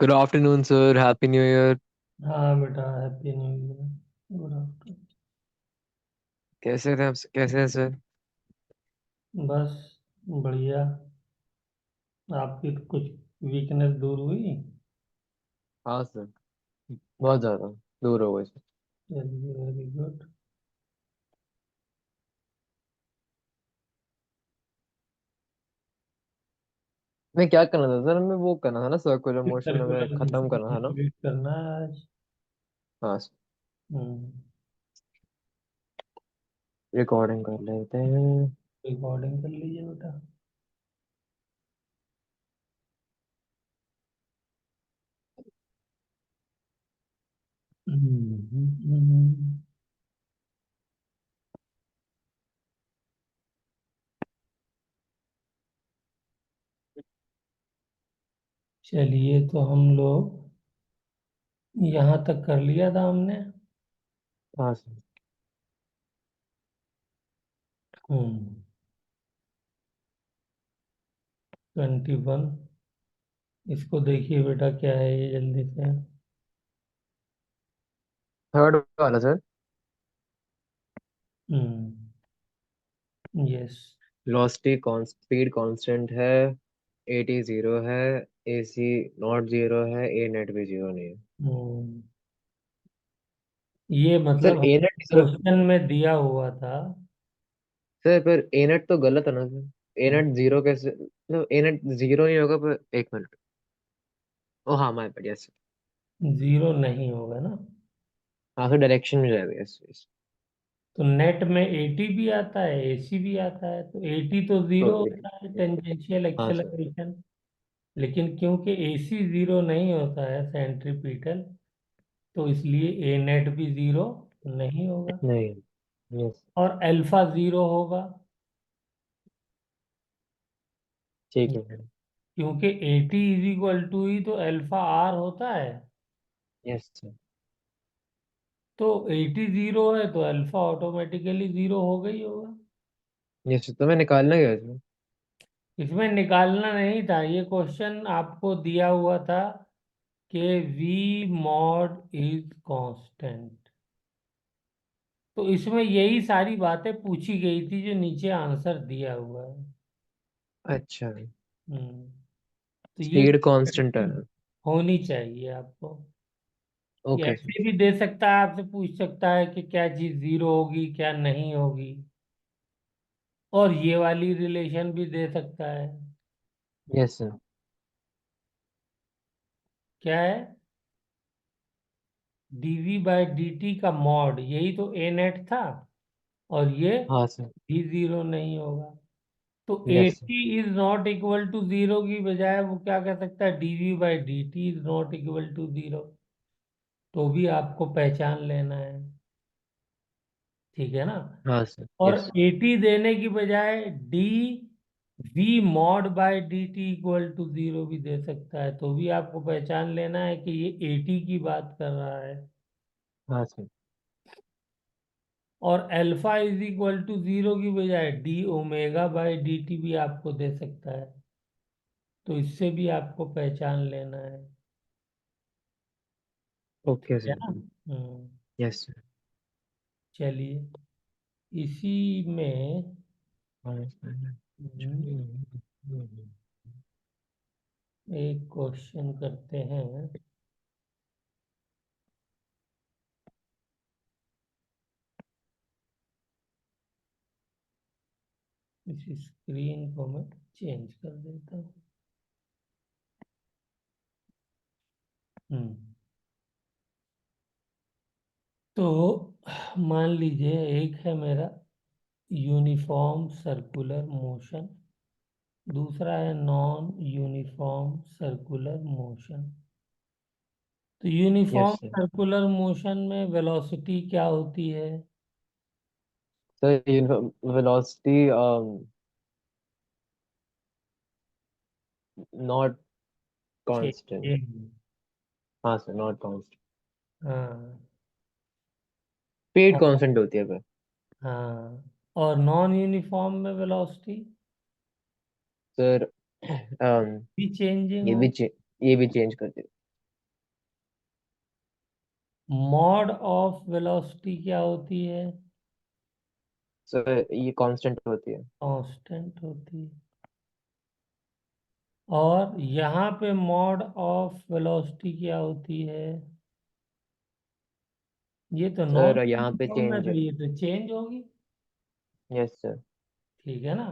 Good afternoon sir, happy new year. हाँ बेटा, happy new year. Good afternoon. कैसे थे आप? कैसे हैं सर? बस बढ़िया। आपकी कुछ वीकनेस दूर हुई? हाँ सर, बहुत ज्यादा दूर हो गए सर। चलिए, वेरी गुड। मैं क्या करना था सर? हमें वो करना था ना, सर्कुलर मोशन हमें सर्कुलर खत्म मोशन करना था ना। कंप्लीट करना है आज। हाँ सर। हम्म। रिकॉर्डिंग कर लेते हैं। रिकॉर्डिंग कर लीजिए बेटा। हम्म। चलिए, तो हम लोग यहाँ तक कर लिया था हमने। हाँ सर। हम्म। 21। इसको देखिए बेटा, क्या है ये, जल्दी से। थर्ड वाला sir. Yes. Velocity speed constant है। एटी जीरो है। एसी नॉट जीरो है, ए नेट भी जीरो नहीं है। हम्म। ये सर मतलब ए नेट सर। क्वेश्चन में दिया हुआ था। सर पर ए नेट तो गलत है ना सर? ए नेट जीरो कैसे, मतलब ए नेट जीरो नहीं होगा? पर एक मिनट। ओ हाँ, माय बैड, यस। जीरो नहीं होगा ना? हाँ सर, डायरेक्शन में जाएगा, यस यस। तो नेट में एटी भी आता है, एसी भी आता है, तो एटी तो तो जीरो होता है, टेंजेंशियल हाँ सर। एक्सेलरेशन। लेकिन क्योंकि एसी जीरो नहीं होता है, सेंट्रीपिटल, तो इसलिए ए नेट भी जीरो नहीं होगा। नहीं। यस। और अल्फा जीरो होगा, ठीक है सर। क्योंकि एटी इज इक्वल टू ही तो अल्फा आर होता है। Yes sir. तो एटी जीरो है तो अल्फा ऑटोमेटिकली जीरो हो गई होगा। यस तो मैं निकालना गया इसमें। इसमें निकालना नहीं था, ये क्वेश्चन आपको दिया हुआ था कि वी मॉड इज कांस्टेंट। तो इसमें यही सारी बातें पूछी गई थी जो नीचे आंसर दिया हुआ है। अच्छा। हम्म। तो ये स्पीड कांस्टेंट है। होनी चाहिए आपको। ये ओके सर। ऐसे भी दे सकता है, आपसे पूछ सकता है कि क्या चीज जीरो होगी क्या नहीं होगी। और ये वाली रिलेशन भी दे सकता है। Yes sir. क्या है? डीवी बाई डी टी का मॉड, यही तो ए नेट था। और ये हाँ सर। भी जीरो नहीं होगा। तो ए yes sir. T is not equal to zero की बजाय वो क्या कह सकता है, DV by D T is not equal to zero. तो भी आपको पहचान लेना है। ठीक है ना? हाँ सर। और यस। ए टी देने की बजाय D V mod by D T equal to zero भी दे सकता है, तो भी आपको पहचान लेना है कि ये ए टी की बात कर रहा है। हाँ सर। और alpha is equal to zero की बजाय D omega by D T भी आपको दे सकता है। तो इससे भी आपको पहचान लेना है। ओके है सर। ना? हम्म। Yes sir. चलिए, इसी में हम्म, एक क्वेश्चन करते हैं। इस स्क्रीन को मैं चेंज कर देता हूँ। हम्म। तो मान लीजिए, एक है मेरा यूनिफॉर्म सर्कुलर मोशन, दूसरा है नॉन यूनिफॉर्म सर्कुलर मोशन। तो uniform yes sir. Circular motion में वेलोसिटी क्या होती है? Sir velocity not constant. Changing. हाँ सर, नॉट कांस्टेंट। हाँ। स्पीड और कांस्टेंट होती है पर। हाँ, और नॉन यूनिफॉर्म में वेलोसिटी सर भी चेंजिंग ये हो। भी चे, ये भी चेंज कर दे। मॉड ऑफ वेलोसिटी क्या होती है? सर ये कांस्टेंट होती है। कांस्टेंट होती है। और यहाँ पे मॉड ऑफ वेलोसिटी क्या होती है? ये तो नॉन सर यहाँ पे फॉर्म है, चेंज तो है। ये तो चेंज होगी। Yes sir. ठीक है ना।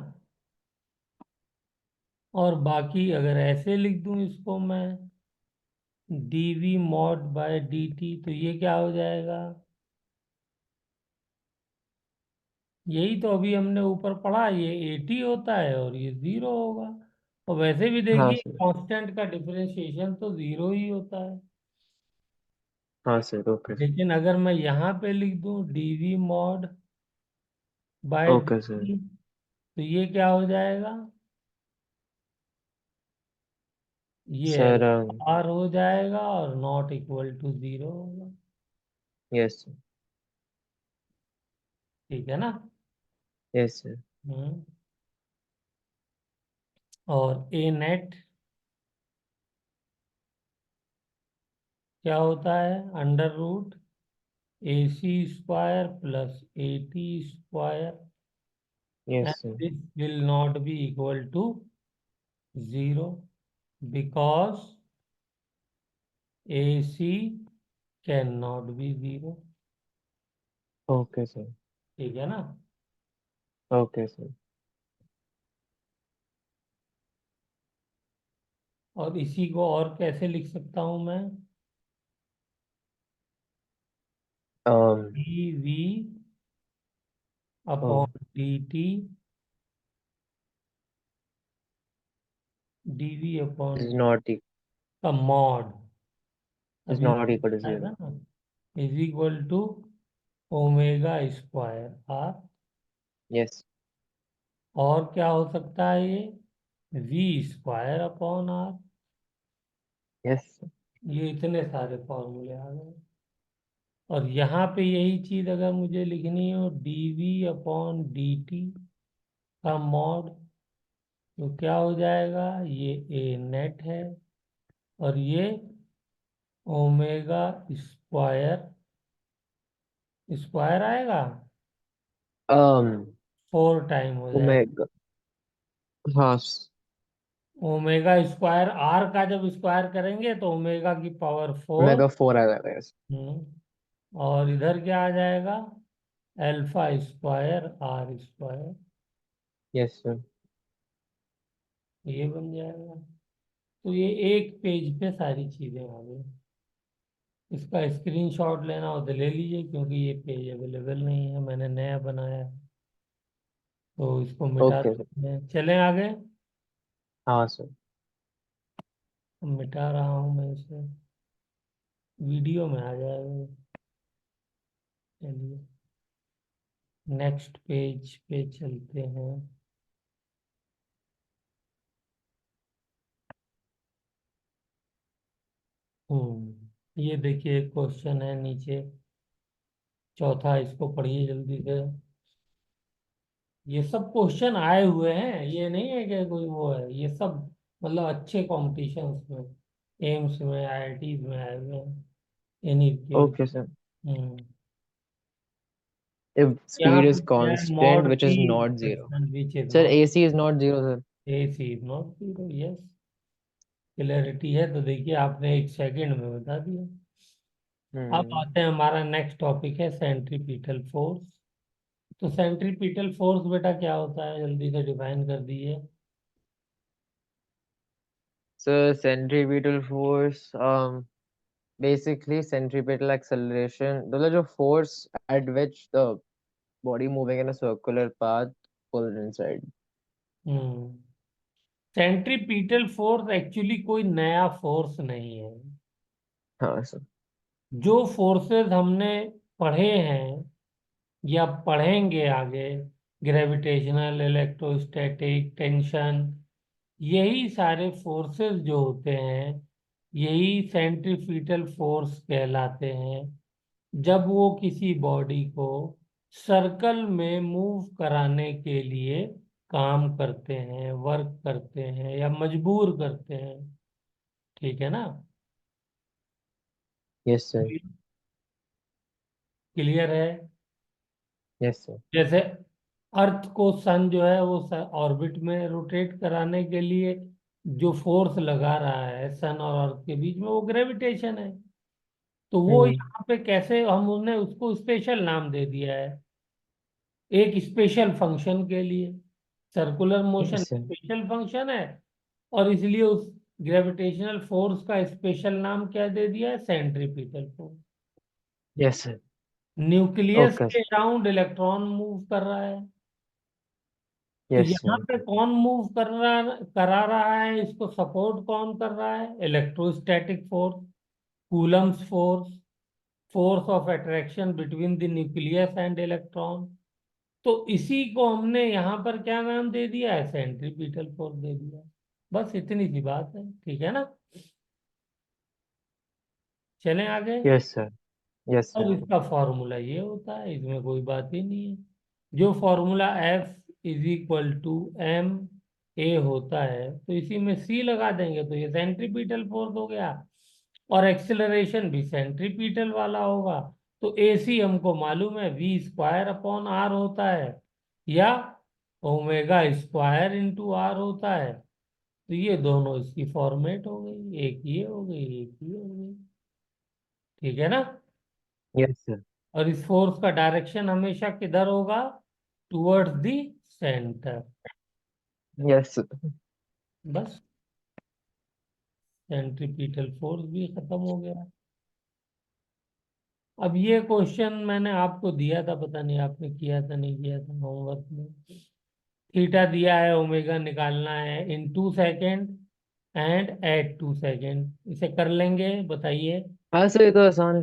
और बाकी अगर ऐसे लिख दूं इसको मैं, dv मॉड बाय dt, तो ये क्या हो जाएगा? यही तो अभी हमने ऊपर पढ़ा, ये 80 होता है और ये 0 होगा। और वैसे भी हाँ देखिए सर। कांस्टेंट का डिफरेंशिएशन तो 0 ही होता है। हाँ सर। Okay sir. लेकिन अगर मैं यहाँ पे लिख दूं dv mod by okay sir. dt, तो ये क्या हो जाएगा? ये सर आर हो जाएगा और नॉट इक्वल टू 0 होगा। Yes sir. ठीक है ना। Yes sir. हम्म। और ए नेट क्या होता है? Under root AC² plus AT², yes and sir. this will not be equal to 0 because AC cannot be 0। Okay sir. ठीक है ना। Okay sir. और इसी को और कैसे लिख सकता हूं मैं? um dv oh upon dt, dv upon is not का मॉड, is अभी not equal to आएगा 0. ना, is equal to omega square R. Yes. और क्या हो सकता है ये? v² upon are. Yes. ये इतने सारे फॉर्मूले आ गए। और यहाँ पे यही चीज अगर मुझे लिखनी हो, dv अपॉन dt का मॉड, तो क्या हो जाएगा? ये ए नेट है और ये ओमेगा स्क्वायर, स्क्वायर आएगा, um 4 टाइम हो जाएगा। omega हाँ ओमेगा स्क्वायर आर का जब स्क्वायर करेंगे तो ओमेगा की पावर 4। omega 4 आ जाएगा। यस। और इधर क्या आ जाएगा? Alpha square R square. Yes sir. ये बन जाएगा। तो ये एक पेज पे सारी चीजें आ गई। इसका स्क्रीनशॉट लेना हो तो ले लीजिए, क्योंकि ये पेज अवेलेबल नहीं है, मैंने नया बनाया है। तो इसको मिटा ओके सर। देते हैं, चलें आगे। हाँ सर। मिटा रहा हूँ मैं इसे, वीडियो में आ जाएगा ये। चलिए नेक्स्ट पेज पे चलते हैं। ये देखिए एक क्वेश्चन है नीचे, चौथा, इसको पढ़िए जल्दी से। ये सब क्वेश्चन आए हुए हैं, ये नहीं है कि कोई वो है, ये सब मतलब अच्छे कॉम्पिटिशन्स में, एम्स में, IITs में आए हुए हैं, इन्हीं के ओके सर। हम्म। if यहाँ speed is पूछ रहा है constant mod which P is not zero. Intersection which is Sir, not AC is not zero sir. AC is not zero, yes. Clarity है तो देखिए आपने एक सेकंड में बता दिया। अब hmm आते हैं, हमारा नेक्स्ट टॉपिक है सेंट्रीपिटल फोर्स। तो सेंट्रीपिटल फोर्स बेटा क्या होता है, जल्दी से डिफाइन कर दीजिए। so centripetal force basically centripetal acceleration, those are the force at which the body moving in a circular path pulls inside. Hmm. Centripetal force actually कोई नया फोर्स नहीं है। हाँ सर। जो फोर्सेस हमने पढ़े हैं या पढ़ेंगे आगे, ग्रेविटेशनल, इलेक्ट्रोस्टैटिक, टेंशन, यही सारे फोर्सेस जो होते हैं, यही सेंट्रीपिटल फोर्स कहलाते हैं। जब वो किसी बॉडी को सर्कल में मूव कराने के लिए काम करते हैं, वर्क करते हैं या मजबूर करते हैं। ठीक है ना। Yes sir. क्लियर है? Yes sir. जैसे अर्थ को सन जो है वो ऑर्बिट में रोटेट कराने के लिए जो फोर्स लगा रहा है सन और अर्थ के बीच में, वो ग्रेविटेशन है। तो वो हम्म। यहाँ पे कैसे हमने उसको स्पेशल नाम दे दिया है, एक स्पेशल फंक्शन के लिए। Circular motion yes sir. Special function है, और इसलिए उस ग्रेविटेशनल फोर्स का स्पेशल नाम क्या दे दिया है, centripetal force. Yes sir. Nucleus okay के सर। अराउंड इलेक्ट्रॉन मूव कर रहा है। तो यस यहाँ सर। पे कौन मूव करा रहा है, इसको सपोर्ट कौन कर रहा है, electrostatic force, Coulomb's force, force of attraction between the nucleus and electron. तो इसी को हमने यहाँ पर क्या नाम दे दिया है, सेंट्रीपिटल फोर्स दे दिया है। बस इतनी सी बात है, ठीक है ना? चलें आगे। Yes sir. यस और सर। इसका फॉर्मूला ये होता है, इसमें कोई बात ही नहीं है। जो फॉर्मूला F=m a होता है, तो इसी में c लगा देंगे तो ये सेंट्रीपिटल फोर्स हो गया, और एक्सेलरेशन भी सेंट्रीपिटल वाला होगा। तो AC हमको मालूम है v²/r होता है, या ω² × r होता है। तो ये दोनों इसकी फॉर्मेट हो गई, एक ये हो गई, एक ये हो गई। ठीक है ना? Yes sir. और इस फोर्स का डायरेक्शन हमेशा किधर होगा, towards the centre. Yes sir. बस सेंट्रीपिटल फोर्स भी खत्म हो गया। अब ये क्वेश्चन मैंने आपको दिया था, पता नहीं आपने किया था नहीं किया था होमवर्क में। थीटा दिया है, ओमेगा निकालना है इन 2 सेकेंड एंड एट 2 सेकेंड। इसे कर लेंगे, बताइए। हाँ सर, ये तो आसान है।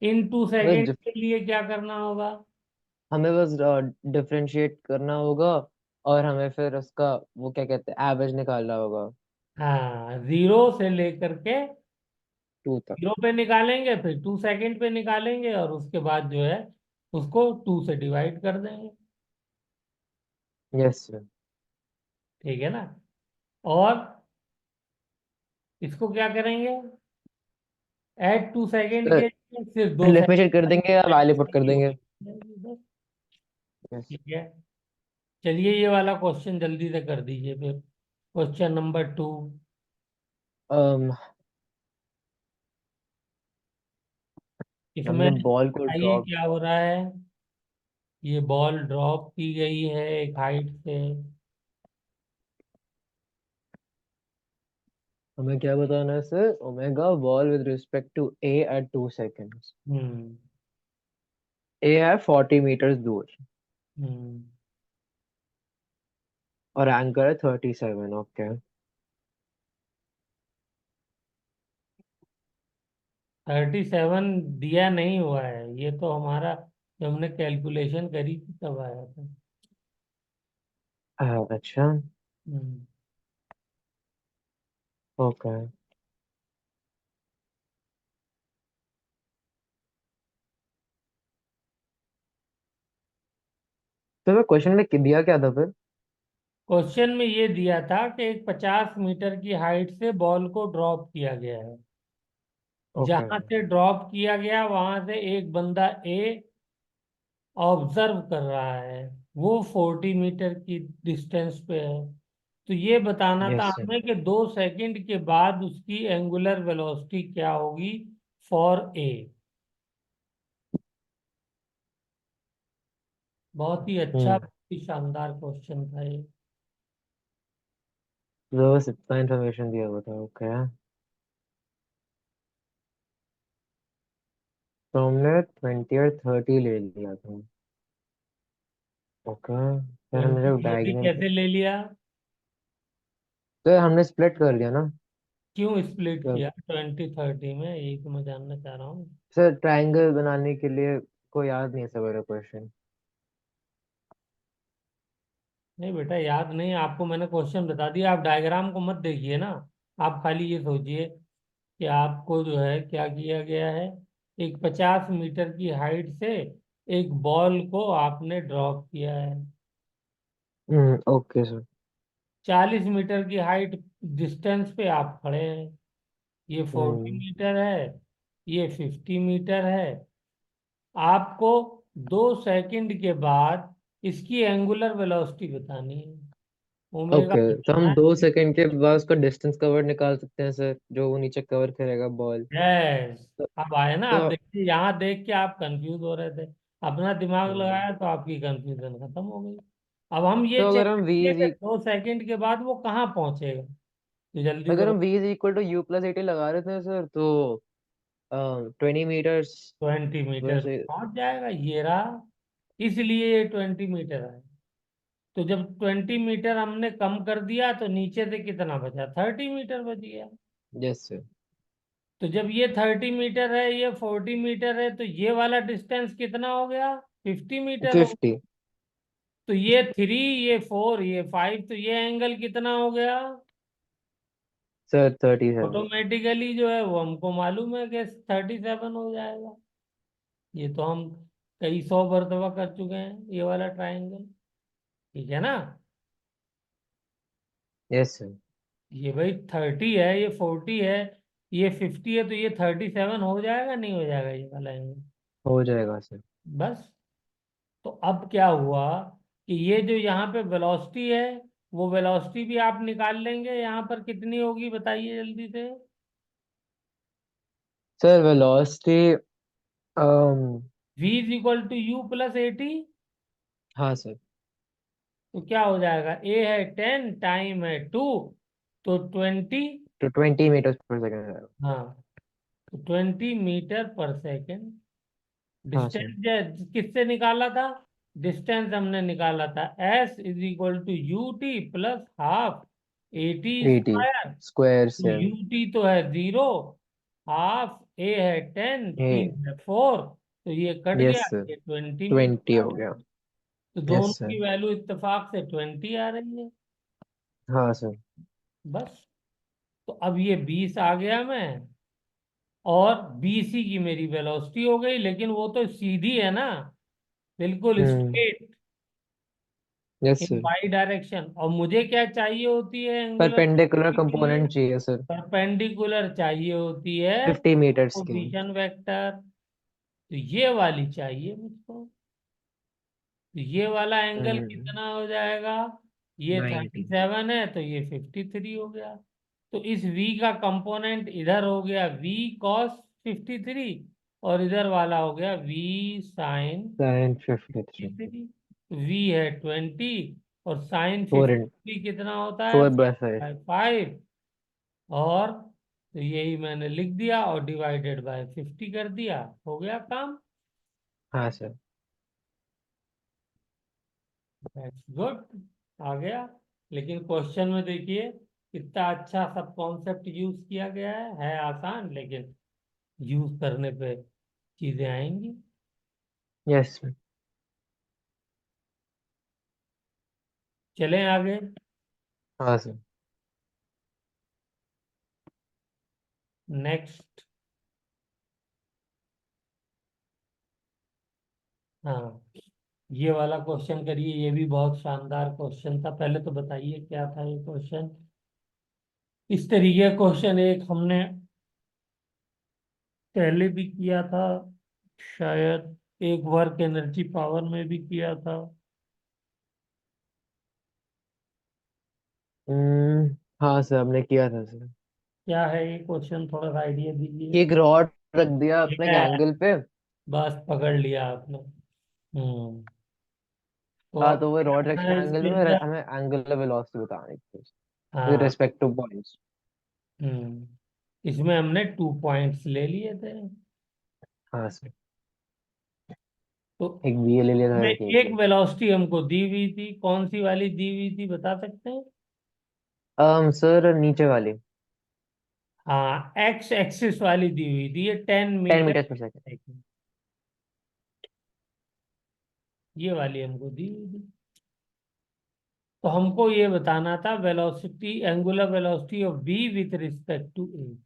इन टू बस सेकेंड के लिए क्या करना होगा? हमें बस डिफरेंशिएट करना होगा, और हमें फिर उसका वो क्या कहते हैं, एवरेज निकालना होगा। हाँ, 0 से लेकर के 2 तक। 0 पे निकालेंगे, फिर 2 सेकेंड पे निकालेंगे, और उसके बाद जो है उसको 2 से डिवाइड कर देंगे। Yes sir. ठीक है ना? और इसको क्या करेंगे, ऐड 2 सेकेंड के लिए सिर्फ दो लेफ्ट में चेक कर सेकेंड देंगे या वैल्यू पुट कर देंगे। बस। यस। ठीक है, चलिए ये वाला क्वेश्चन जल्दी से कर दीजिए फिर। Question number 2। um, इसमें हमने बॉल को बताइए ड्रॉप। क्या हो रहा है। ये बॉल ड्रॉप की गई है एक हाइट से। हमें क्या बताना है sir, omega ball with respect to A at 2 seconds. हम्म। ए है 40 मीटर दूर, हम्म। और एंकर है 37। ओके। 37 दिया नहीं हुआ है, ये तो हमारा जब हमने कैलकुलेशन करी थी तब आया था। अच्छा। हम्म। ओके। तो मैं क्वेश्चन में दिया क्या था फिर? क्वेश्चन में ये दिया था कि एक 50 मीटर की हाइट से बॉल को ड्रॉप किया गया है। ओके। जहां से ड्रॉप किया गया वहां से एक बंदा ए ऑब्जर्व कर रहा है, वो 40 मीटर की डिस्टेंस पे है। तो ये बताना था यस सर। हमें कि 2 सेकंड के बाद उसकी एंगुलर वेलोसिटी क्या होगी फॉर ए। बहुत ही अच्छा, हम्म। बहुत ही शानदार क्वेश्चन था ये। तो बस इतना इन्फॉर्मेशन दिया हुआ था। ओके। तो हमने 20 और 30 ले लिया था। ओके। फिर हमने जब 20/30 डायग्राम, कैसे ले लिया? तो हमने स्प्लिट कर दिया ना। क्यों स्प्लिट जब किया 20/30 में, यही तो मैं जानना चाह रहा हूँ। सर ट्रायंगल बनाने के लिए, को याद नहीं है सर मेरा क्वेश्चन। नहीं बेटा, याद नहीं, आपको मैंने क्वेश्चन बता दिया, आप डायग्राम को मत देखिए ना। आप खाली ये सोचिए कि आपको जो है क्या किया गया है। एक 50 मीटर की हाइट से एक बॉल को आपने ड्रॉप किया है। Okay sir. 40 मीटर की हाइट डिस्टेंस पे आप खड़े हैं। ये फोर्टी हम्म। मीटर है, ये 50 मीटर है, आपको 2 सेकंड के बाद इसकी एंगुलर वेलोसिटी बतानी है। ओमेगा ओके, तो बताना हम है। 2 सेकंड के बाद उसका डिस्टेंस कवर निकाल सकते हैं सर, जो वो नीचे कवर करेगा बॉल। यस। तो, अब आए ना, आप तो, देखिए यहाँ देख के आप कंफ्यूज हो रहे थे, अपना दिमाग हम्म, लगाया तो आपकी कंफ्यूजन खत्म हो गई। अब हम ये तो चेक अगर हम v करेंगे इज कि 2 सेकंड के बाद वो कहाँ पहुंचेगा, तो जल्दी से अगर हम v is equal to u plus 80 लगा रहे थे सर, तो 20 मीटर्स 20 मीटर वैसे। पहुंच जाएगा, ये रहा। इसलिए ये 20 मीटर है। तो जब 20 मीटर हमने कम कर दिया तो नीचे से कितना बचा, 30 मीटर बच गया। Yes sir. तो जब ये 30 मीटर है, ये 40 मीटर है, तो ये वाला डिस्टेंस कितना हो गया, 50 मीटर हो। 50। तो ये 3, ये 4, ये 5, तो ये एंगल कितना हो गया। सर 37। ऑटोमेटिकली जो है वो हमको मालूम है कि 37 हो जाएगा। ये तो हम कई 100 मरतबा कर चुके हैं ये वाला ट्रायंगल। ठीक है ना। Yes sir. ये भाई 30 है, ये 40 है, ये 50 है, तो ये 37 हो जाएगा नहीं हो जाएगा ये वाला एंगल। हो जाएगा सर। बस। तो अब क्या हुआ कि ये जो यहाँ पे वेलोसिटी है, वो वेलोसिटी भी आप निकाल लेंगे, यहाँ पर कितनी होगी बताइए जल्दी से। Sir velocity, v is equal to U plus 80। हाँ सर। तो क्या हो जाएगा, a है 10, टाइम है 2, तो 20। तो 20 मीटर पर सेकेंड आएगा। हाँ, तो 20 मीटर पर सेकेंड। हाँ सर। डिस्टेंस किससे निकाला था, डिस्टेंस हमने निकाला था s is equal to U T plus half 80 80 square. Square तो से। यू टी तो है 0, हाफ ए है 10, ए, टी है 4, तो ये कट यस गया, सर। ये 20 20 निकल हो आया। गया। तो यस दोनों सर। की वैल्यू इत्तेफाक से 20 आ रही है। हाँ सर। बस। तो अब ये 20 आ गया मैं, और बीसी की मेरी वेलोसिटी हो गई, लेकिन वो तो सीधी है ना, बिल्कुल हम्म। Straight yes in sir. Y direction. और मुझे क्या चाहिए होती है एंगुलर परपेंडिकुलर वेलोसिटी के लिए, कंपोनेंट चाहिए सर। परपेंडिकुलर चाहिए होती है 50 मीटर्स की। Position vector. तो ये वाली चाहिए मुझको। तो ये वाला एंगल हम्म। कितना हो जाएगा, ये 90। 37 है तो ये 53 हो गया। तो इस v का कंपोनेंट इधर हो गया v cos 53, और इधर वाला हो गया v sin साइन 53। 53। v है 20, और साइन फोर 53 कितना होता है, 4/5। 5। और तो यही मैंने लिख दिया और डिवाइडेड बाय 50 कर दिया, हो गया काम। हाँ सर। दैट्स गुड, आ गया। लेकिन क्वेश्चन में देखिए कितना अच्छा सब कॉन्सेप्ट यूज किया गया है आसान, लेकिन यूज करने पे चीजें आएंगी। Yes sir. चलें आगे। हाँ सर। नेक्स्ट। हाँ, ये वाला क्वेश्चन करिए, ये भी बहुत शानदार क्वेश्चन था। पहले तो बताइए क्या था ये क्वेश्चन। इस तरीके का क्वेश्चन एक हमने पहले भी किया था, शायद एक वर्क एनर्जी पावर में भी किया था। हम्म। हाँ सर, हमने किया था सर। क्या है ये क्वेश्चन, थोड़ा सा आइडिया कि दीजिए। एक रॉड रख दिया अपने है, एंगल पे। बस पकड़ लिया आपने। तो हाँ, अब तो वो क्या रॉड करना रखे है एंगल इसके में, अंदर। हमें एंगुलर वेलोसिटी बतानी थी विद हाँ। Respect two points. इसमें हमने 2 पॉइंट्स ले लिए थे। हाँ सर। तो एक बी ले लिया था, में एक ए एक ले वेलोसिटी हमको दी हुई थी, कौन सी वाली दी हुई थी बता सकते हैं। सर नीचे वाली। हाँ, एक्स एक्सिस वाली दी हुई थी, ये 10 10 मीटर मीटर पर सेकेंड। ये वाली हमको दी हुई थी। तो हमको ये बताना था velocity, angular velocity of B with respect to A.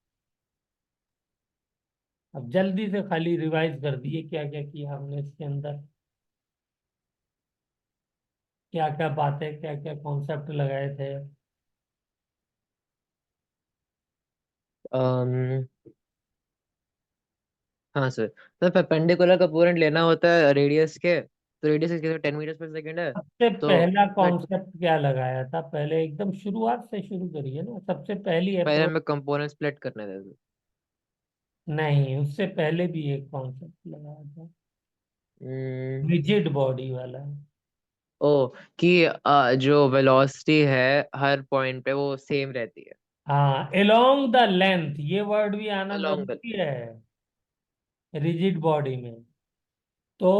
अब जल्दी से खाली रिवाइज कर दिए क्या क्या किया हमने इसके अंदर, क्या क्या बातें, क्या क्या कॉन्सेप्ट लगाए थे। हाँ सर, तो परपेंडिकुलर कंपोनेंट लेना होता है रेडियस के, तो रेडियस कितने 10 मीटर पर सेकेंड है। सबसे तो पहला मैं कॉन्सेप्ट क्या लगाया था, पहले एकदम शुरुआत से शुरू करिए ना, सबसे पहली पहले अप्रोच। हमें कंपोनेंट स्प्लिट करने थे। नहीं, उससे पहले भी एक कॉन्सेप्ट लगाया था, हम्म, रिजिड बॉडी वाला। ओ, कि जो वेलोसिटी है हर पॉइंट पे वो सेम रहती है हाँ, एलोंग द लेंथ, ये वर्ड भी आना अलोंग द। जरूरी है रिजिड बॉडी में। तो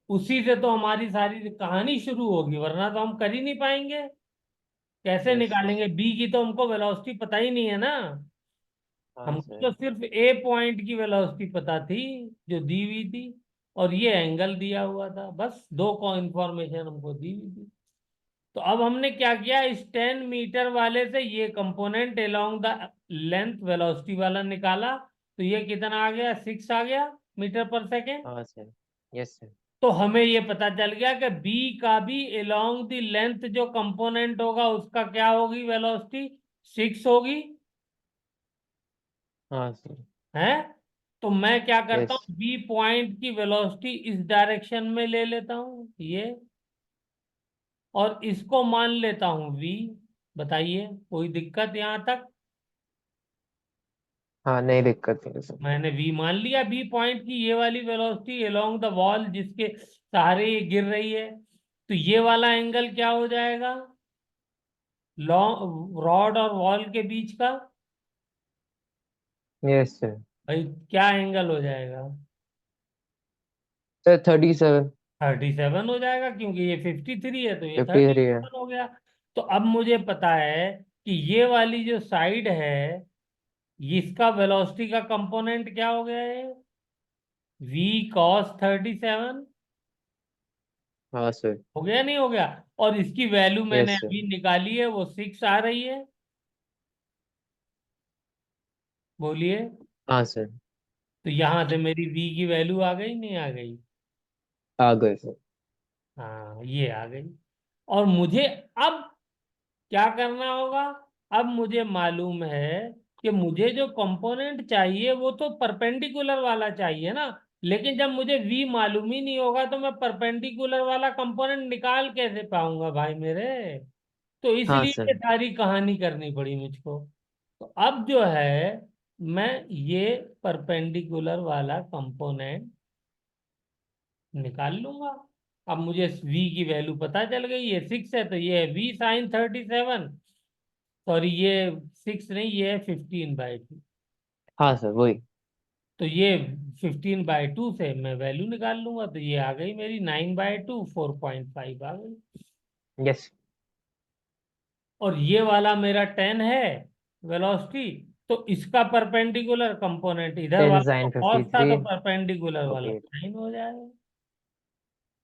उसी से तो हमारी सारी कहानी शुरू होगी, वरना तो हम कर ही नहीं पाएंगे। कैसे यस सर। निकालेंगे बी की, तो हमको वेलोसिटी पता ही नहीं है ना। हाँ हमको सर। तो सिर्फ ए पॉइंट की वेलोसिटी पता थी, जो दी हुई थी, और ये एंगल दिया हुआ था, बस दो को इंफॉर्मेशन हमको दी हुई थी। तो अब हमने क्या किया, इस 10 मीटर वाले से ये component along the length velocity वाला निकाला, तो ये कितना आ गया, 6 आ गया मीटर पर सेकेंड। हाँ सर। Yes sir. तो हमें ये पता चल गया कि बी का भी अलोंग द लेंथ जो कंपोनेंट होगा उसका क्या होगी वेलोसिटी, 6 होगी। हाँ सर। है, तो मैं क्या करता यस। हूँ, बी पॉइंट की वेलोसिटी इस डायरेक्शन में ले लेता हूँ ये, और इसको मान लेता हूँ वी। बताइए कोई दिक्कत यहां तक। हाँ, नहीं दिक्कत नहीं है सर। मैंने वी मान लिया, बी पॉइंट की ये वाली वेलोसिटी अलोंग द वॉल जिसके सहारे ये गिर रही है, तो ये वाला एंगल क्या हो जाएगा, लॉन्ग रॉड और वॉल के बीच का। Yes sir. भाई क्या एंगल हो जाएगा, सर 37। 37 हो जाएगा, क्योंकि ये 53 है तो ये 53 है। 37 हो गया। तो अब मुझे पता है कि ये वाली जो साइड है, इसका वेलोसिटी का कंपोनेंट क्या हो गया है, v cos 37। हाँ सर। हो गया नहीं हो गया, और इसकी वैल्यू मैंने यस सर। अभी निकाली है, वो 6 आ रही है। बोलिए। हाँ सर। तो यहां से मेरी v की वैल्यू आ गई नहीं आ गई। आ गए सर। हाँ, ये आ गई। और मुझे अब क्या करना होगा, अब मुझे मालूम है कि मुझे जो कंपोनेंट चाहिए वो तो परपेंडिकुलर वाला चाहिए ना। लेकिन जब मुझे v मालूम ही नहीं होगा तो मैं परपेंडिकुलर वाला कंपोनेंट निकाल कैसे पाऊंगा भाई मेरे। तो हाँ इसलिए सर। ये सारी कहानी करनी पड़ी मुझको। तो अब जो है, मैं ये परपेंडिकुलर वाला कंपोनेंट निकाल लूंगा। अब मुझे v की वैल्यू पता चल गई, ये 6 है तो ये है v साइन 37। सॉरी, ये 6 नहीं, ये है 15/2। हाँ सर वही। तो ये 15/2 से मैं वैल्यू निकाल लूंगा, तो ये आ गई मेरी 9/2, 4.5 आ गई। यस। और ये वाला मेरा 10 है वेलोसिटी, तो इसका परपेंडिकुलर कंपोनेंट इधर 10 वाला तो साइन कॉस था, 53 तो परपेंडिकुलर और वाला 8। साइन हो जाएगा।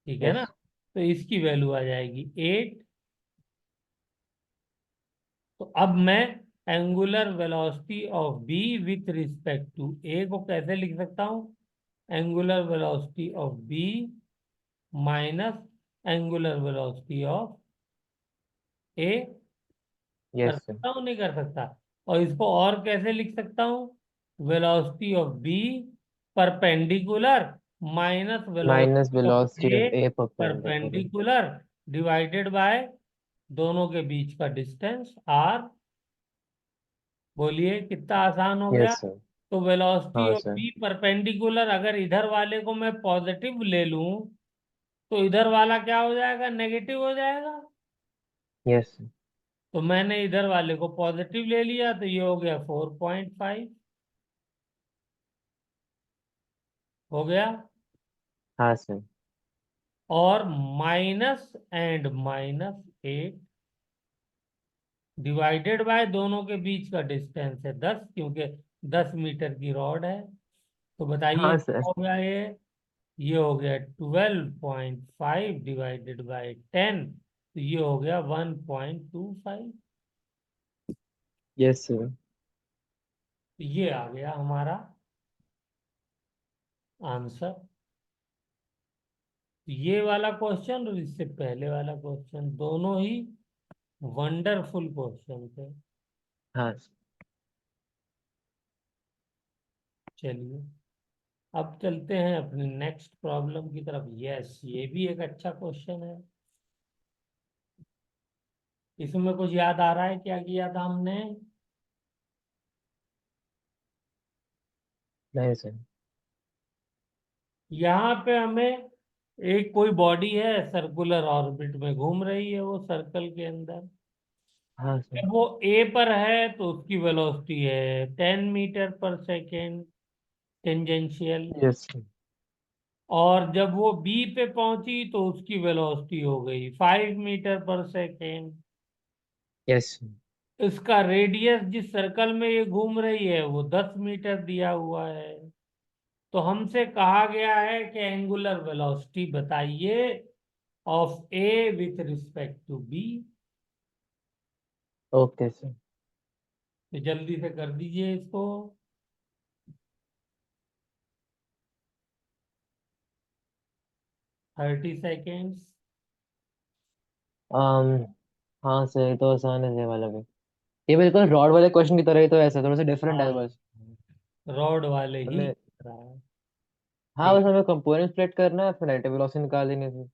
ठीक है ना। यस। तो इसकी वैल्यू आ जाएगी 8। तो अब मैं angular velocity of B with respect to A को कैसे लिख सकता हूं, angular velocity of B minus angular velocity of A. कर यस सर। सकता हूँ नहीं कर सकता। और इसको और कैसे लिख सकता हूँ, velocity of B perpendicular minus minus velocity of velocity A of A perpendicular. Perpendicular divided by दोनों के बीच का डिस्टेंस आर। बोलिए कितना आसान हो गया। Yes sir. तो वेलोसिटी हाँ ऑफ सर। बी परपेंडिकुलर, अगर इधर वाले को मैं पॉजिटिव ले लूं तो इधर वाला क्या हो जाएगा, नेगेटिव हो जाएगा। Yes sir. तो मैंने इधर वाले को पॉजिटिव ले लिया, तो ये हो गया 4.5 हो गया। हाँ सर। और minus and minus 8 divided by दोनों के बीच का डिस्टेंस है 10, क्योंकि 10 मीटर की रॉड है। तो बताइए हाँ क्या सर। हो गया ये हो गया 12.5 डिवाइडेड बाय 10, तो ये हो गया 1.25। Yes sir. तो ये आ गया हमारा आंसर। ये वाला क्वेश्चन और इससे पहले वाला क्वेश्चन दोनों ही वंडरफुल क्वेश्चन थे। हाँ चलिए। अब चलते हैं अपनी नेक्स्ट प्रॉब्लम की तरफ। यस, ये भी एक अच्छा क्वेश्चन है। इसमें कुछ याद आ रहा है क्या किया था हमने? नहीं सर। यहाँ पे हमें एक कोई बॉडी है, सर्कुलर ऑर्बिट में घूम रही है वो सर्कल के अंदर। हाँ सर। जब वो ए पर है तो उसकी वेलोसिटी है 10 मीटर पर सेकेंड, टेंजेंशियल। यस। और जब वो बी पे पहुंची तो उसकी वेलोसिटी हो गई 5 मीटर पर सेकेंड। यस। इसका रेडियस जिस सर्कल में ये घूम रही है वो 10 मीटर दिया हुआ है। तो हमसे कहा गया है कि एंगुलर वेलोसिटी बताइए of A with respect to B. Okay sir. तो जल्दी से कर दीजिए इसको। 30 सेकेंड्स। um, हाँ सर, ये तो आसान है ये वाला भी। ये बिल्कुल रॉड वाले क्वेश्चन की तरह ही तो है सर, थोड़ा सा डिफरेंट है हाँ, बस। रॉड वाले ही हमें, रहा है। हाँ ठीक बस है, हमें कंपोनेंट स्प्लिट करना है, फिर नेगेटिव वेलोसिटी निकाल देनी थी।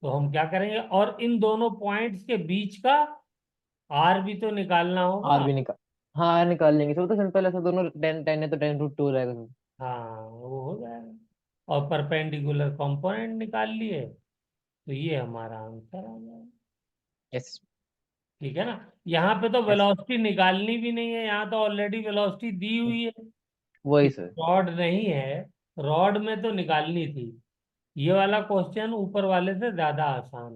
तो हम क्या करेंगे, और इन दोनों पॉइंट्स के बीच का आर भी तो निकालना आर होगा। भी निकाल, हाँ आर निकाल लेंगे, सब तो सिंपल है सर, दोनों 10 10 है तो 10√2 रहेगा सर। हाँ, वो हो जाएगा। और परपेंडिकुलर कंपोनेंट निकाल लिए तो ये हमारा आंसर आ जाएगा। यस। ठीक है ना। यहाँ पे तो यस। वेलोसिटी निकालनी भी नहीं है, यहाँ तो ऑलरेडी वेलोसिटी दी हुई है। वही ये सर। रॉड नहीं है, रॉड में तो निकालनी थी। ये वाला क्वेश्चन ऊपर वाले से ज्यादा आसान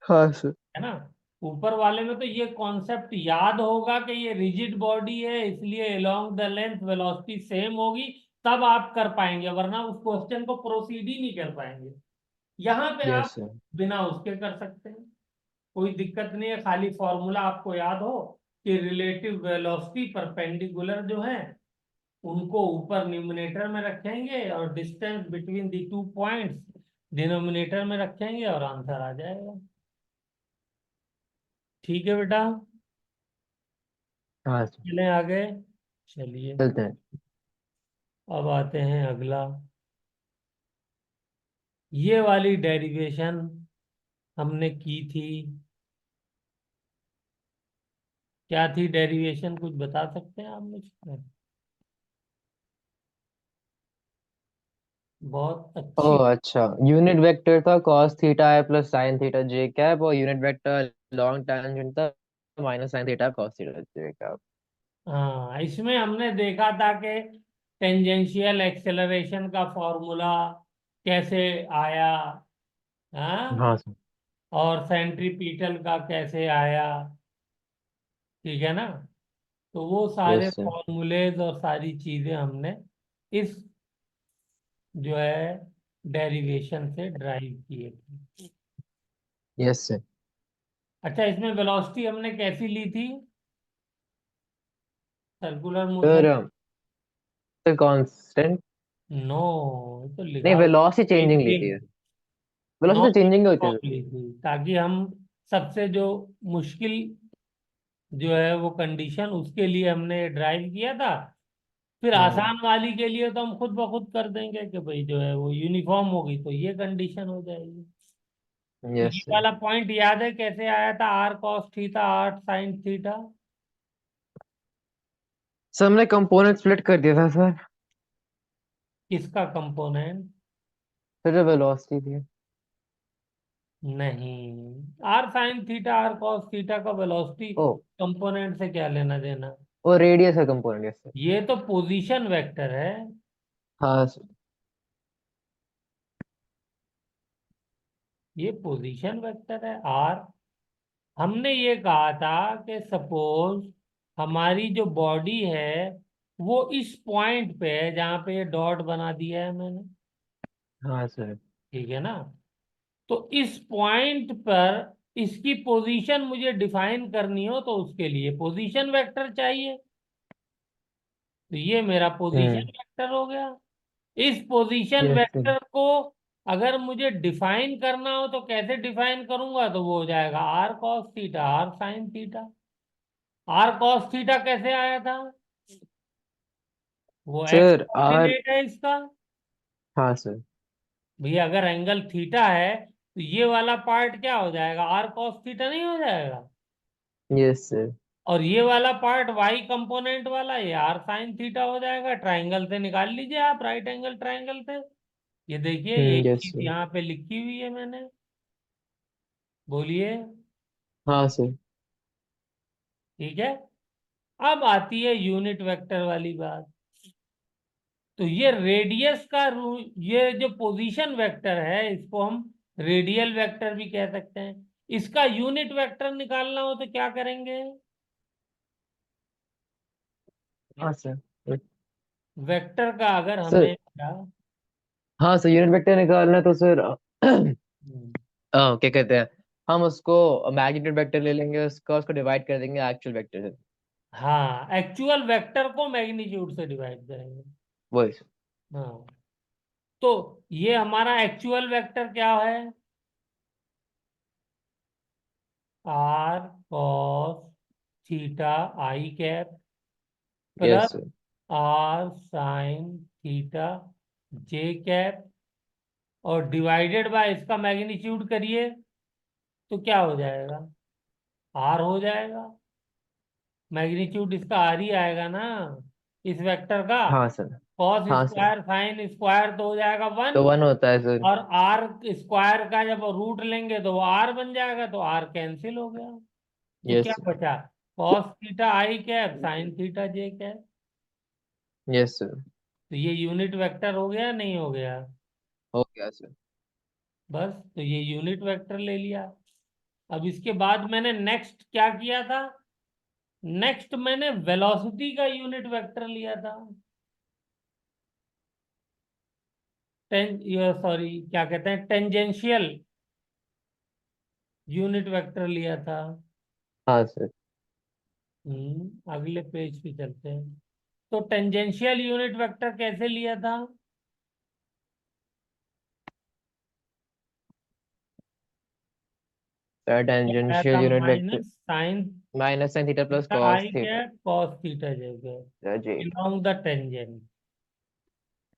हाँ सर। है ना। ऊपर वाले में तो ये कॉन्सेप्ट याद होगा कि ये रिजिड बॉडी है, इसलिए along the length velocity same होगी, तब आप कर पाएंगे, वरना उस क्वेश्चन को प्रोसीड ही नहीं कर पाएंगे। यहाँ पे यस आप सर। बिना उसके कर सकते हैं, कोई दिक्कत नहीं है। खाली फॉर्मूला आपको याद हो कि रिलेटिव वेलोसिटी परपेंडिकुलर जो है उनको ऊपर न्यूमरेटर में रखेंगे और distance between the two points denominator में रखेंगे और आंसर आ जाएगा। ठीक है बेटा, हाँ सर। चलें आगे। चलिए, चलते हैं। अब आते हैं अगला। ये वाली डेरिवेशन हमने की थी, क्या थी डेरिवेशन, कुछ बता सकते हैं आप मुझे? बहुत अच्छी। ओह अच्छा, यूनिट वेक्टर था cos theta I plus sine theta J cap, और यूनिट वेक्टर लॉन्ग टैंजेंट था minus sine theta cos theta J cap. हाँ, इसमें हमने देखा था कि टेंजेंशियल एक्सेलरेशन का फॉर्मूला कैसे आया, हाँ, हाँ सर। और सेंट्रीपिटल का कैसे आया। ठीक है ना। तो वो सारे यस सर। फॉर्मूलेज और सारी चीजें हमने इस जो है डेरिवेशन से ड्राइव किए थे। Yes sir. अच्छा, इसमें वेलोसिटी हमने कैसी ली थी? Circular motion. फिर कांस्टेंट। नो, तो लिखा नहीं, हुआ वेलोसिटी चेंजिंग ली थी। चेंजिंग। वेलोसिटी नॉन तो चेंजिंग होती है सर। यूनिफॉर्म ली थी ताकि हम सबसे जो मुश्किल जो है वो कंडीशन, उसके लिए हमने ड्राइव किया था। फिर हम्म। आसान वाली के लिए तो हम खुद ब खुद कर देंगे कि भाई जो है वो यूनिफॉर्म होगी तो ये कंडीशन हो जाएगी। तो यस ये सर। वाला पॉइंट याद है कैसे आया था, R cos theta R sine theta? Sir हमने कंपोनेंट स्प्लिट कर दिया था सर। किसका कंपोनेंट? फिर जो वेलोसिटी थी। नहीं, R sine theta R cos theta का वेलोसिटी ओ, कंपोनेंट से क्या लेना देना। वो रेडियस है कंपोनेंट, यस सर। ये तो पोजीशन वेक्टर है। हाँ सर। ये पोजीशन वेक्टर है आर। हमने ये कहा था कि सपोज हमारी जो बॉडी है वो इस पॉइंट पे है जहां पे ये डॉट बना दिया है मैंने। हाँ सर। ठीक है ना। तो इस पॉइंट पर इसकी पोजीशन मुझे डिफाइन करनी हो तो उसके लिए पोजीशन वेक्टर चाहिए। तो ये मेरा पोजीशन हम्म। वेक्टर हो गया। इस पोजीशन यस सर। वेक्टर को अगर मुझे डिफाइन करना हो तो कैसे डिफाइन करूंगा, तो वो हो जाएगा R cos theta R sine theta. R cos theta कैसे आया था? वो एक्स सर आर। कोऑर्डिनेट है इसका। हाँ सर। भैया अगर एंगल थीटा है तो ये वाला पार्ट क्या हो जाएगा, आर कॉस थीटा नहीं हो जाएगा। Yes sir. और ये वाला पार्ट वाई कंपोनेंट वाला ये आर साइन थीटा हो जाएगा। ट्राइंगल से निकाल लीजिए आप, राइट एंगल ट्राइंगल से। ये देखिए यही यस चीज सर। यहाँ पे लिखी हुई है मैंने। बोलिए। हाँ सर। ठीक है। अब आती है यूनिट वेक्टर वाली बात। तो ये रेडियस का ये जो पोजीशन वेक्टर है इसको हम रेडियल वेक्टर भी कह सकते हैं। इसका यूनिट वेक्टर निकालना हो तो क्या करेंगे। हाँ सर। वेक्टर का अगर सर हमें क्या। हाँ सर, यूनिट वेक्टर निकालना है तो सर हम्म, क्या कहते हैं, हम उसको मैग्नीट्यूड वेक्टर ले लेंगे, उसका उसको डिवाइड कर देंगे एक्चुअल वेक्टर से। हाँ, एक्चुअल वेक्टर को मैग्नीट्यूड से डिवाइड करेंगे। वही सर। हाँ। तो ये हमारा एक्चुअल वेक्टर क्या है, R cos theta I cap yes plus sir. R sine theta J cap, और डिवाइडेड बाय इसका मैग्नीट्यूड करिए तो क्या हो जाएगा, आर हो जाएगा। मैग्नीट्यूड इसका आर ही आएगा ना, इस वेक्टर का। हाँ सर। कॉस हाँ सर। स्क्वायर साइन स्क्वायर तो हो जाएगा वन। तो 1 होता है सर। और आर स्क्वायर का जब रूट लेंगे तो वो आर बन जाएगा, तो आर कैंसिल हो गया। तो क्या यस सर। बचा, cos theta I cap sine theta J cap. Yes sir. तो ये यूनिट वेक्टर हो गया नहीं हो गया। हो गया सर। बस, तो ये यूनिट वेक्टर ले लिया। अब इसके बाद मैंने नेक्स्ट क्या किया था, नेक्स्ट मैंने वेलोसिटी का यूनिट वेक्टर लिया था। सॉरी क्या कहते हैं, टेंजेंशियल यूनिट वेक्टर लिया था। हाँ सर। अगले पेज पे चलते हैं। तो टेंजेंशियल यूनिट वेक्टर कैसे लिया था, क्या आया टेंजेंशियल था, unit vector minus sine minus sine theta plus theta cos I theta. Cap cos theta J जी। Cap along the tangent.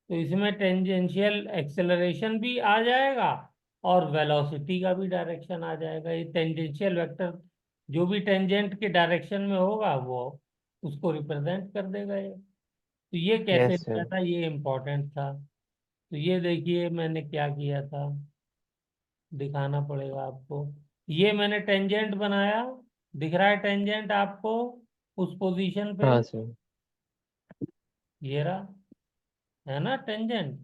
तो इसमें टेंजेंशियल एक्सेलरेशन भी आ जाएगा और वेलोसिटी का भी डायरेक्शन आ जाएगा। ये टेंजेंशियल वेक्टर जो भी टेंजेंट के डायरेक्शन में होगा वो उसको रिप्रेजेंट कर देगा ये। तो ये कैसे यस लिया सर। था, ये इम्पोर्टेंट था। तो ये देखिए मैंने क्या किया था, दिखाना पड़ेगा आपको। ये मैंने टेंजेंट बनाया, दिख रहा है टेंजेंट आपको उस पोजीशन पे, हाँ सर। ये रहा, है ना टेंजेंट।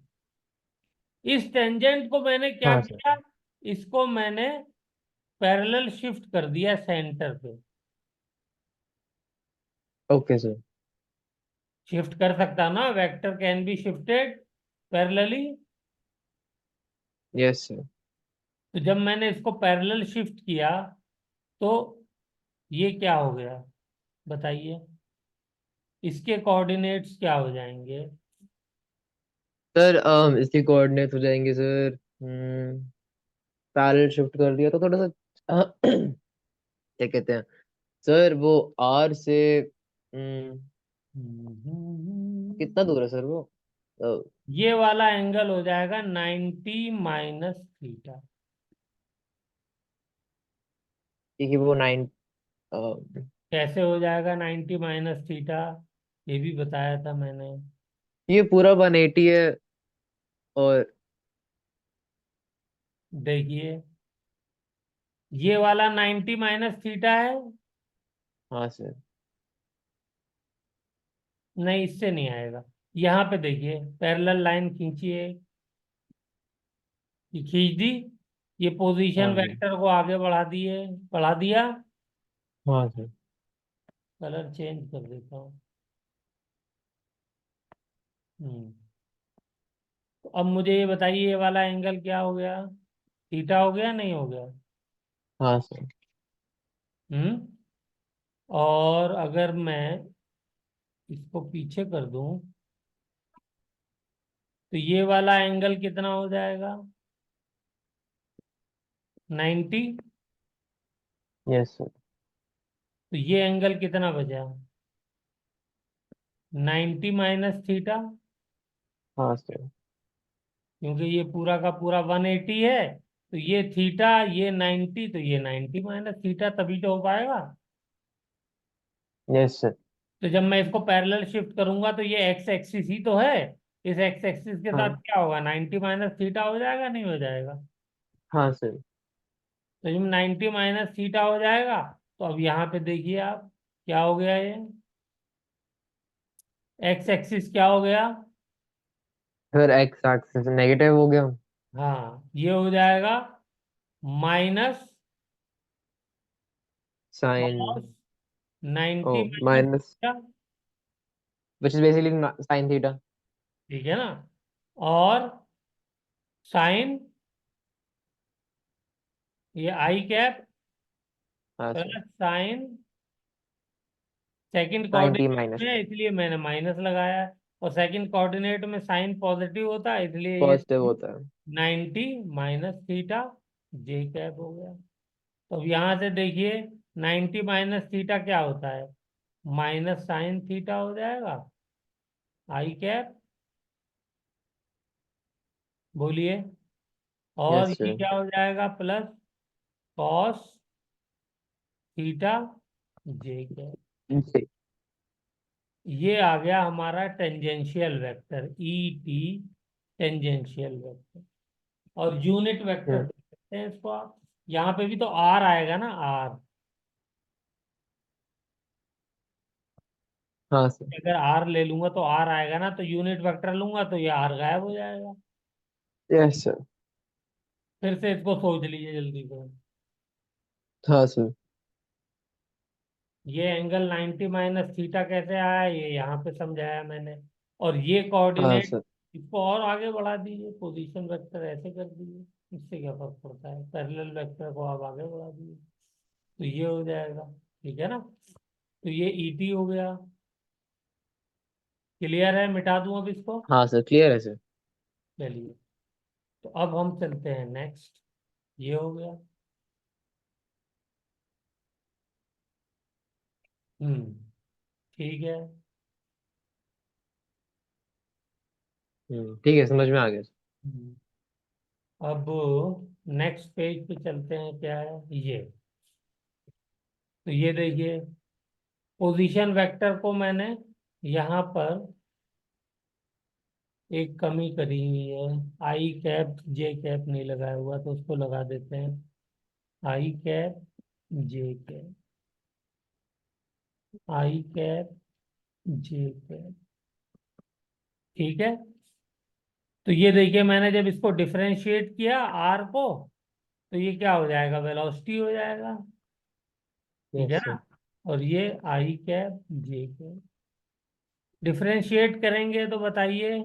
इस टेंजेंट को मैंने क्या हाँ सर। किया, इसको मैंने पैरेलल शिफ्ट कर दिया सेंटर पे। Okay sir. शिफ्ट कर सकता ना, vector can be shifted parallelly. Yes sir. तो जब मैंने इसको पैरेलल शिफ्ट किया तो ये क्या हो गया बताइए, इसके कोऑर्डिनेट्स क्या हो जाएंगे। सर इसके कोऑर्डिनेट हो जाएंगे सर। पैरेलल शिफ्ट कर दिया तो थोड़ा सा क्या कहते हैं सर, वो आर से कितना दूर है सर वो? ये वाला एंगल हो जाएगा 90 माइनस थीटा। क्योंकि वो 9। कैसे हो जाएगा 90 माइनस थीटा, ये भी बताया था मैंने। ये पूरा 180 है। और देखिए ये वाला 90 माइनस थीटा है। हाँ सर। नहीं, इससे नहीं आएगा। यहाँ पे देखिए पैरेलल लाइन खींचिए, ये खींच दी, ये पोजीशन हाँ सर। वेक्टर को आगे बढ़ा दिए, बढ़ा दिया। हाँ सर। कलर चेंज कर देता हूँ। हम्म तो अब मुझे ये बताइए ये वाला एंगल क्या हो गया, थीटा हो गया नहीं हो गया। हाँ सर। हम्म और अगर मैं इसको पीछे कर दूं तो ये वाला एंगल कितना हो जाएगा, 90। Yes sir. तो ये एंगल कितना बचा, 90 माइनस थीटा, हाँ सर। क्योंकि ये पूरा का पूरा 180 है, तो ये थीटा, ये 90, तो ये 90 माइनस थीटा, तभी तो हो पाएगा। Yes sir. तो जब मैं इसको पैरेलल शिफ्ट करूंगा तो ये एक्स एक्सिस ही तो है, इस एक्स एक्सिस के साथ हाँ। क्या होगा, 90 माइनस थीटा हो जाएगा, नहीं हो जाएगा। हाँ सर। तो जब 90 माइनस थीटा हो जाएगा, तो अब यहाँ पे देखिए आप, क्या हो गया ये, एक्स एक्सिस क्या हो गया, फिर एक्स एक्सिस नेगेटिव हो गया। हाँ ये हो जाएगा minus sine. Cos of 90 minus minus, theta, which is basically sine theta. ठीक है ना, और साइन, ये आई कैप हाँ sir. Plus sine, second 90 coordinate minus में है इसलिए मैंने माइनस लगाया है, और सेकंड कोऑर्डिनेट में साइन पॉजिटिव होता है, इसलिए ये पॉजिटिव होता है। 90 माइनस थीटा जे कैप हो गया। तो अब यहाँ से देखिए, 90 माइनस थीटा क्या होता है, माइनस साइन थीटा हो जाएगा, आई कैप, बोलिए, और यस ये सर। क्या हो जाएगा, plus cos theta J cap. जी। ये आ गया हमारा tangential vector, E T, tangential vector. और यूनिट वेक्टर हम्म। लिख सकते हैं इसको आप, यहाँ पे भी तो आर आएगा ना, आर, हाँ सर। अगर आर ले लूंगा तो आर आएगा ना, तो यूनिट वेक्टर लूंगा तो ये आर गायब हो जाएगा। Yes sir. फिर से इसको सोच लीजिए जल्दी से, हाँ सर। ये एंगल 90 माइनस थीटा कैसे आया, ये यहाँ पे समझाया मैंने, और ये हाँ कोऑर्डिनेट, सर। इसको और आगे बढ़ा दीजिए, पोजीशन वेक्टर ऐसे कर दीजिए, इससे क्या फर्क पड़ता है, पैरेलल वेक्टर को आप आगे बढ़ा दीजिए, तो ये हो जाएगा, ठीक है ना। तो ये ईटी हो गया, क्लियर है, मिटा दूं अब इसको, हाँ सर, क्लियर है सर। चलिए। तो अब हम चलते हैं नेक्स्ट, ये हो गया। हम्म, ठीक है। ठीक है, समझ में आ गया सर। हम्म, अब नेक्स्ट पेज पे चलते हैं, क्या है ये, तो ये देखिए, पोजीशन वेक्टर को मैंने यहाँ पर एक कमी करी हुई है, आई कैप जे कैप नहीं लगाया हुआ, तो उसको लगा देते हैं, आई कैप जे कैप, आई कैप जे कैप, ठीक है। तो ये देखिए, मैंने जब इसको डिफरेंशिएट किया आर को, तो ये क्या हो जाएगा, वेलोसिटी हो जाएगा, ठीक है यस ना। सर। और ये I cap J cap, differentiate करेंगे तो बताइए,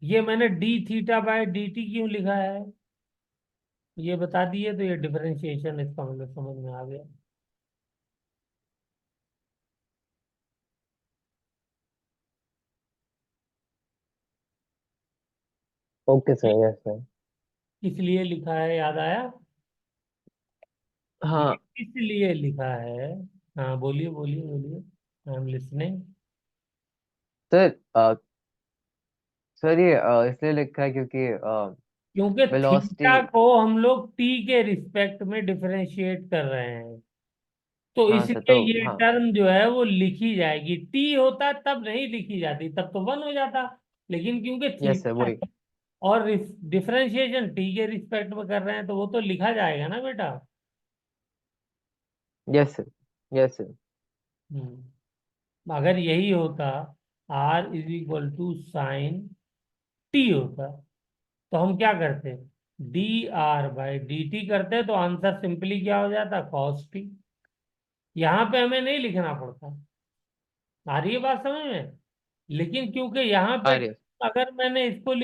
ये मैंने D theta by D T क्यों लिखा है, ये बता दिए, तो ये डिफरेंशिएशन इसका मतलब समझ में आ गया। ओके ये सर, यस सर। किस लिए लिखा है, याद आया, ये हाँ इसलिए लिखा है, हाँ बोलिए बोलिए बोलिए, I am listening. Sir. Sir ये इसलिए लिखा है क्योंकि क्योंकि वेलोसिटी। थीटा को हम लोग टी के रिस्पेक्ट में डिफरेंशिएट कर रहे हैं, तो हाँ सर, इसलिए तो ये हाँ। टर्म जो है वो लिखी जाएगी, टी होता तब नहीं लिखी जाती, तब तो वन हो जाता, लेकिन क्योंकि यस सर, थीटा वही। और डिफरेंशिएशन टी के रिस्पेक्ट में कर रहे हैं, तो वो तो लिखा जाएगा ना बेटा। Yes sir. Yes sir. अगर यही होता, R is equal to sine T होता, तो हम क्या करते, D R by D T करते, तो आंसर सिंपली क्या हो जाता, कॉस टी। यहाँ पे हमें नहीं लिखना पड़ता, आ रही है बात समझ में, लेकिन क्योंकि यहाँ पे आ रही है। अगर मैंने इसको